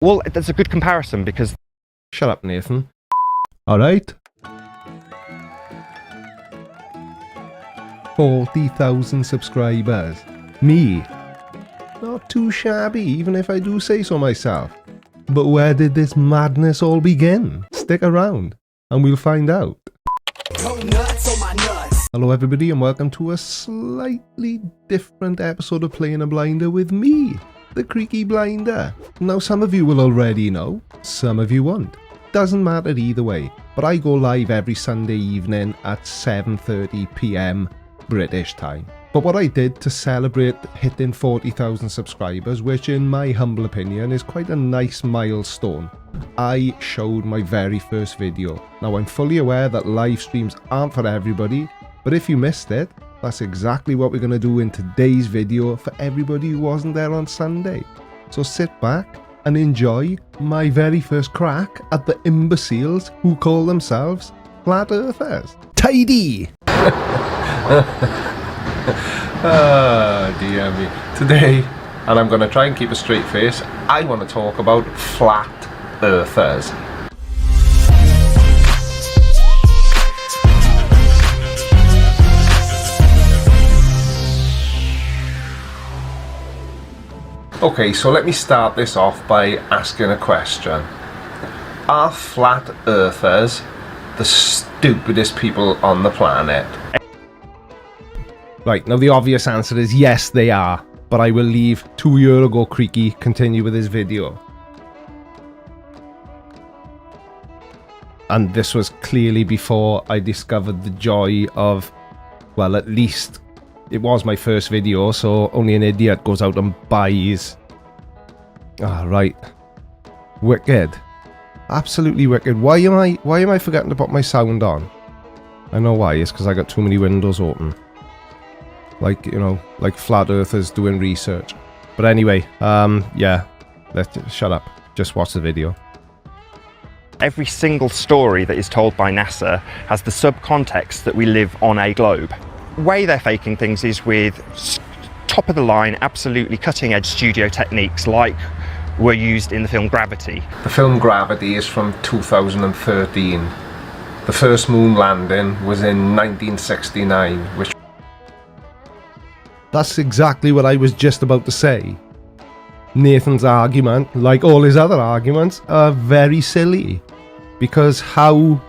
Well, that's a good comparison because... Shut up, Nathan. Alright. 40,000 subscribers. Me. Not too shabby, even if I do say so myself. But where did this madness all begin? Stick around, and we'll find out. Go nuts on my nuts. Hello everybody, and welcome to a slightly different episode of Playing a Blinder with me, the Creaky Blinder. Now some of you will already know, some of you won't. Doesn't matter either way, but I go live every Sunday evening at 7:30 PM British time. But what I did to celebrate hitting 40,000 subscribers, which in my humble opinion is quite a nice milestone, I showed my very first video. Now I'm fully aware that live streams aren't for everybody, but if you missed it, that's exactly what we're going to do in today's video for everybody who wasn't there on Sunday. So sit back and enjoy my very first crack at the imbeciles who call themselves Flat Earthers. Tidy! Ah, dear me. Today, and I'm going to try and keep a straight face, I want to talk about Flat Earthers. Okay, so let me start this off by asking a question. Are Flat Earthers the stupidest people on the planet? Right, now the obvious answer is yes, they are. But I will leave 2 years ago Creaky continue with his video. And this was clearly before I discovered the joy of, well, at least it was my first video, so only an idiot goes out and buys. Ah, right. Wicked. Absolutely wicked. Why am I forgetting to put my sound on? I know why, it's because I got too many windows open. Like, you know, like Flat Earthers doing research. But anyway, yeah, let's shut up. Just watch the video. Every single story that is told by NASA has the subcontext that we live on a globe. The way they're faking things is with top of the line, absolutely cutting edge studio techniques like were used in the film Gravity. The film Gravity is from 2013. The first moon landing was in 1969, which... That's exactly what I was just about to say. Nathan's argument, like all his other arguments, are very silly. Because how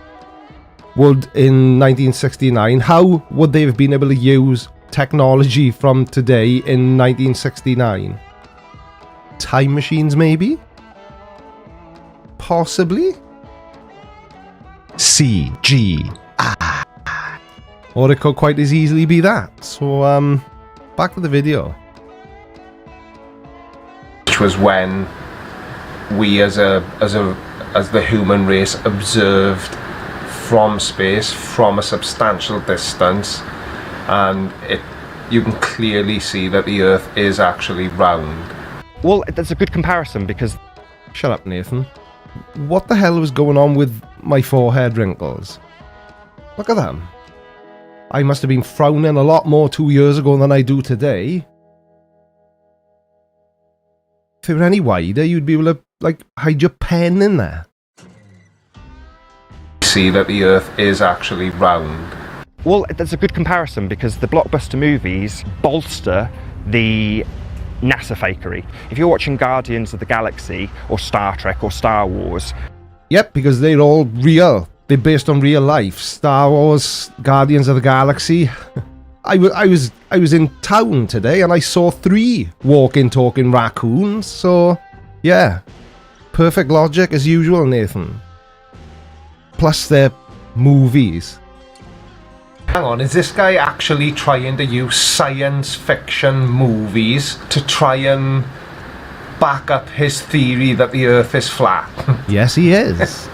would, in 1969, how would they have been able to use technology from today in 1969? Time machines, maybe? Possibly? CG. Or it could quite as easily be that. So, back to the video. Which was when we as the human race observed from space, from a substantial distance, and you can clearly see that the Earth is actually round. Well, that's a good comparison because... Shut up, Nathan. What the hell was going on with my forehead wrinkles? Look at them. I must have been frowning a lot more 2 years ago than I do today. If they were any wider, you'd be able to, like, hide your pen in there. See that the Earth is actually round. Well, that's a good comparison because the blockbuster movies bolster the NASA fakery. If you're watching Guardians of the Galaxy or Star Trek or Star Wars... Yep, because they're all real. They're based on real life. Star Wars, Guardians of the Galaxy. I was in town today and I saw 3 walking, talking raccoons. So, yeah. Perfect logic as usual, Nathan. Plus they're movies. Hang on, is this guy actually trying to use science fiction movies to try and back up his theory that the Earth is flat? Yes, he is.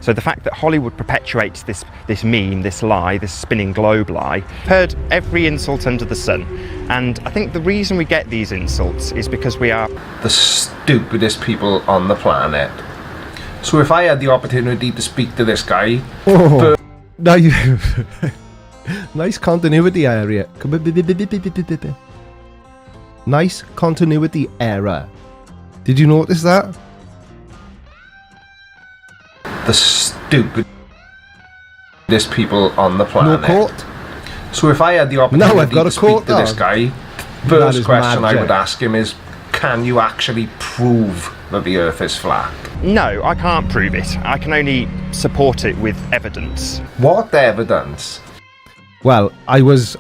So the fact that Hollywood perpetuates this meme, this lie, this spinning globe lie, heard every insult under the sun. And I think the reason we get these insults is because we are the stupidest people on the planet. So if I had the opportunity to speak to this guy... Oh. No, nice continuity area. Nice continuity error. Did you notice that? The stupidest people on the No planet. quote? So if I had the opportunity I've got to a quote speak to this now. guy, That first is question I mad, would Jay. ask him is, can you actually prove that the Earth is flat? No, I can't prove it. I can only support it with evidence. What evidence? Well, I was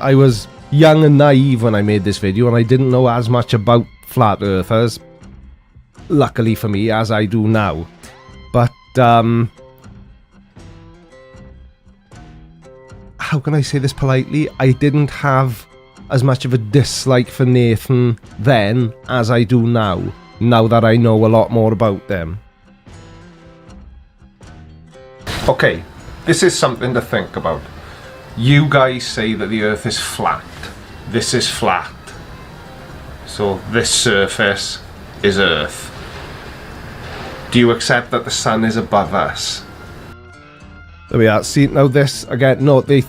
young and naive when I made this video, and I didn't know as much about flat earthers, luckily for me, as I do now. But how can I say this politely? I didn't have as much of a dislike for Nathan then as I do now that I know a lot more about them. Okay, this is something to think about. You guys say that the Earth is flat. This is flat. So this surface is Earth. Do you accept that the sun is above us? There we are. See, now this, again, no, they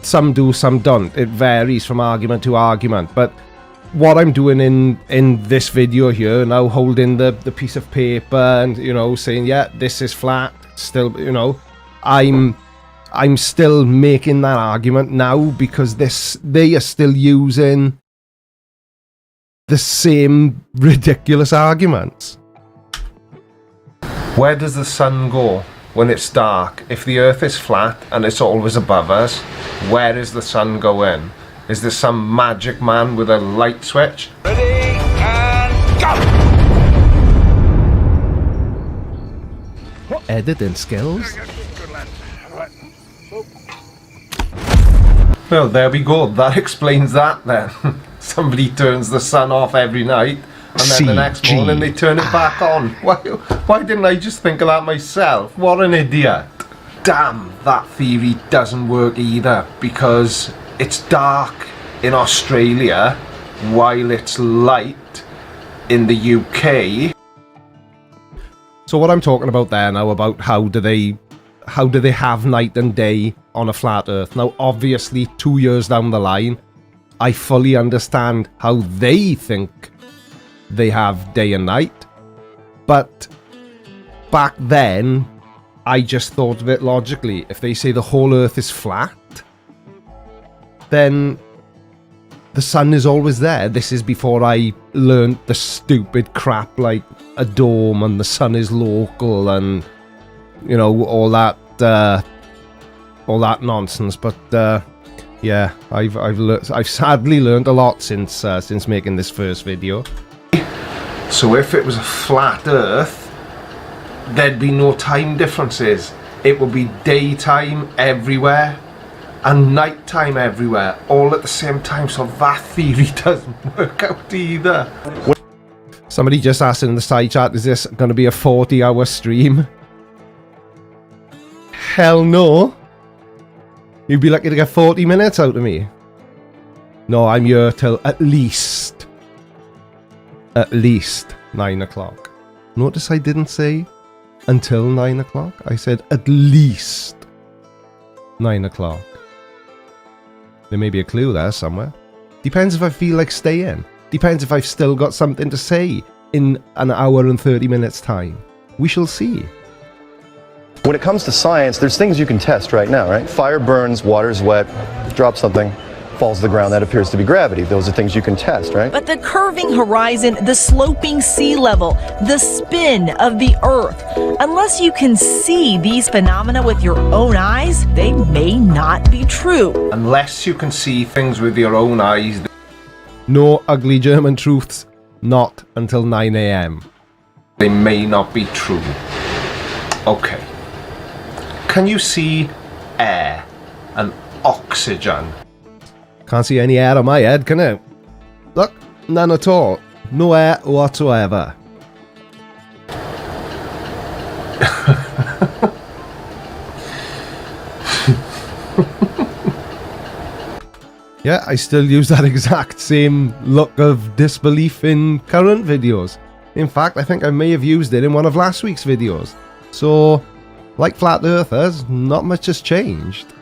some do, some don't. It varies from argument to argument. But what I'm doing in this video here, now holding the piece of paper and, you know, saying, yeah, this is flat, still, you know, I'm still making that argument now because they are still using the same ridiculous arguments. Where does the sun go when it's dark? If the Earth is flat and it's always above us, where is the sun going? Is there some magic man with a light switch? Editing skills. Well, there we go. That explains that then. Somebody turns the sun off every night and then the next morning they turn it back on. Why didn't I just think of that myself? What an idiot. Damn, that theory doesn't work either because it's dark in Australia while it's light in the UK. So what I'm talking about there now about how do they have night and day on a flat earth. Now obviously 2 years down the line, I fully understand how they think they have day and night. But back then, I just thought of it logically. If they say the whole earth is flat, then the sun is always there. This is before I learned the stupid crap like a dome and the sun is local and, you know, all that nonsense. But yeah, I've sadly learned a lot since making this first video. So if it was a flat Earth, there'd be no time differences. It would be daytime everywhere and nighttime everywhere, all at the same time. So that theory doesn't work out either. Somebody just asked in the side chat, is this going to be a 40-hour stream? Hell no. You'd be lucky to get 40 minutes out of me. No, I'm here till at least 9 o'clock. Notice I didn't say until 9 o'clock. I said at least 9 o'clock. There may be a clue there somewhere. Depends if I feel like staying. Depends if I've still got something to say in an hour and 30 minutes time. We shall see. When it comes to science, there's things you can test right now, right? Fire burns, water's wet, drop something, falls to the ground, that appears to be gravity. Those are things you can test, right? But the curving horizon, the sloping sea level, the spin of the Earth, unless you can see these phenomena with your own eyes, they may not be true. Unless you can see things with your own eyes. No ugly German truths, not until 9 AM. They may not be true. Okay. Can you see air and oxygen? Can't see any air on my head, can you? Look, none at all. No air whatsoever. Yeah, I still use that exact same look of disbelief in current videos. In fact, I think I may have used it in one of last week's videos. So, like flat earthers, not much has changed.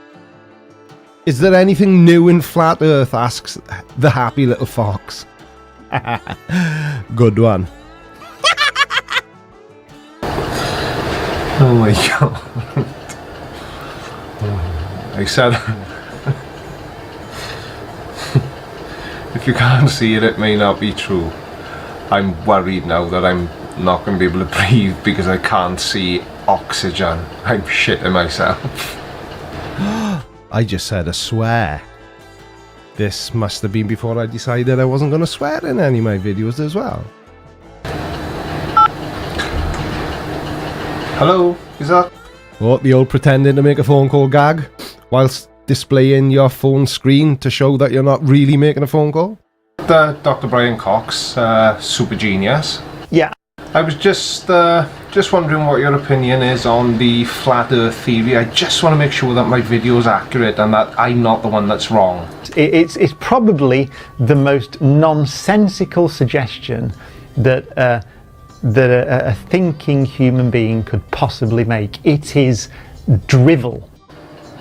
Is there anything new in flat earth, asks the happy little fox. Good one. Oh my god. I said, if you can't see it, it may not be true. I'm worried now that I'm not going to be able to breathe because I can't see oxygen. I'm shitting myself. I just said a swear. This must have been before I decided I wasn't going to swear in any of my videos as well. Hello, is that? What, the old pretending to make a phone call gag whilst displaying your phone screen to show that you're not really making a phone call? Dr. Brian Cox, super genius. Yeah. I was just wondering what your opinion is on the flat earth theory. I just want to make sure that my video is accurate and that I'm not the one that's wrong. It's probably the most nonsensical suggestion that a thinking human being could possibly make. It is drivel.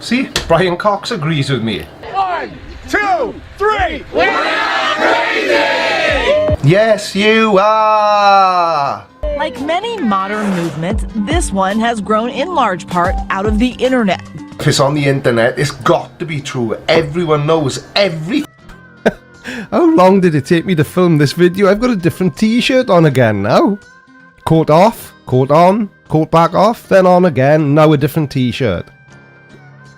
See, Brian Cox agrees with me. 1, 2, 3. Yes, you are! Like many modern movements, this one has grown in large part out of the internet. If it's on the internet, it's got to be true. Everyone knows everything. How long did it take me to film this video? I've got a different t-shirt on again now. Coat off, coat on, coat back off, then on again, now a different t-shirt.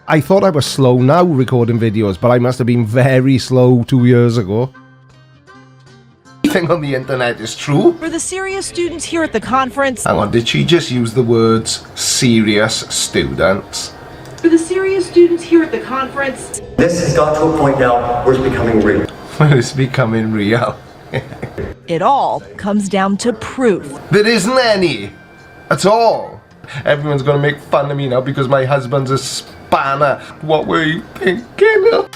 I thought I was slow now recording videos, but I must have been very slow 2 years ago. Everything on the internet is true. For the serious students here at the conference, Hang on, did she just use the words serious students? For the serious students here at the conference, This has got to a point now where it's becoming real. It's becoming real. it all comes down to proof. There isn't any at all. Everyone's gonna make fun of me now because my husband's a spanner. What were you thinking?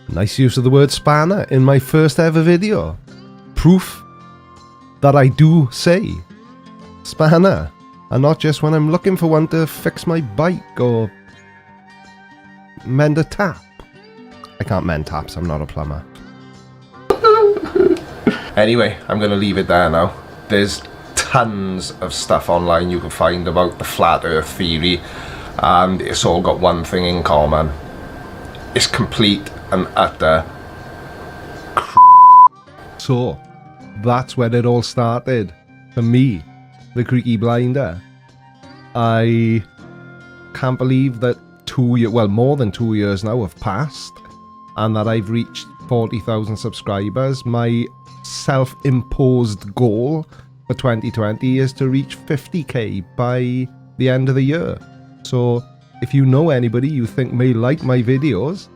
Nice use of the word spanner in my first ever video. Proof that I do say spanner, and not just when I'm looking for one to fix my bike or mend a tap. I can't mend taps, I'm not a plumber. Anyway, I'm gonna leave it there now. There's tons of stuff online you can find about the flat earth theory, and it's all got one thing in common. It's complete and utter. So, that's where it all started. For me, the Creaky Blinder. I can't believe that more than 2 years now have passed, and that I've reached 40,000 subscribers. My self-imposed goal for 2020 is to reach 50k by the end of the year. So, if you know anybody you think may like my videos,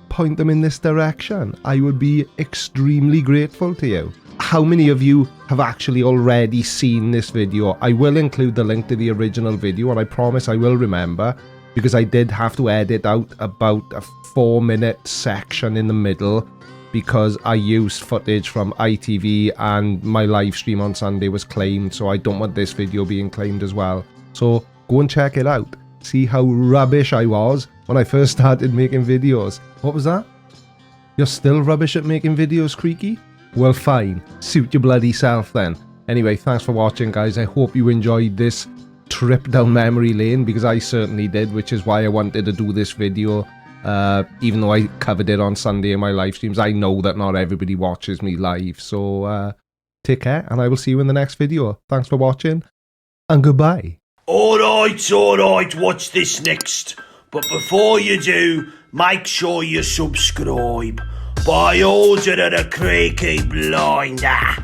point them in this direction. I would be extremely grateful to you. How many of you have actually already seen this video? I will include the link to the original video, and I promise I will remember, because I did have to edit out about a 4-minute section in the middle because I used footage from ITV and my live stream on Sunday was claimed, so I don't want this video being claimed as well. So go and check it out. See how rubbish I was when I first started making videos. What was that? You're still rubbish at making videos, Creaky? Well, fine. Suit your bloody self then. Anyway, thanks for watching, guys. I hope you enjoyed this trip down memory lane, because I certainly did, which is why I wanted to do this video. Even though I covered it on Sunday in my live streams, I know that not everybody watches me live. So take care, and I will see you in the next video. Thanks for watching, and goodbye. Alright, watch this next. But before you do, make sure you subscribe by order of the Creaky Blinder.